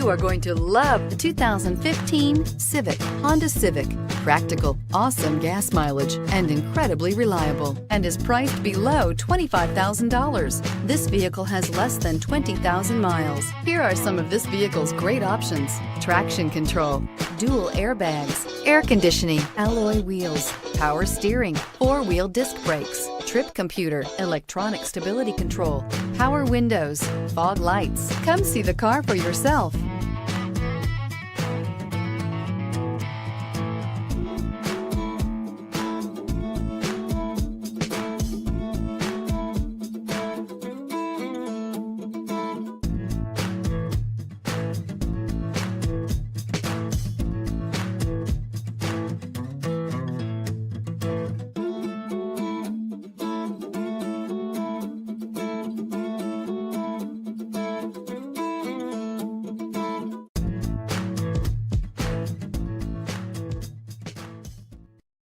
You are going to love the 2015 Civic, Honda Civic. Practical, awesome gas mileage, and incredibly reliable, and is priced below $25,000. This vehicle has less than 20,000 miles. Here are some of this vehicle's great options: traction control, dual airbags, air conditioning, alloy wheels, power steering, four-wheel disc brakes, trip computer, electronic stability control, power windows, fog lights. Come see the car for yourself.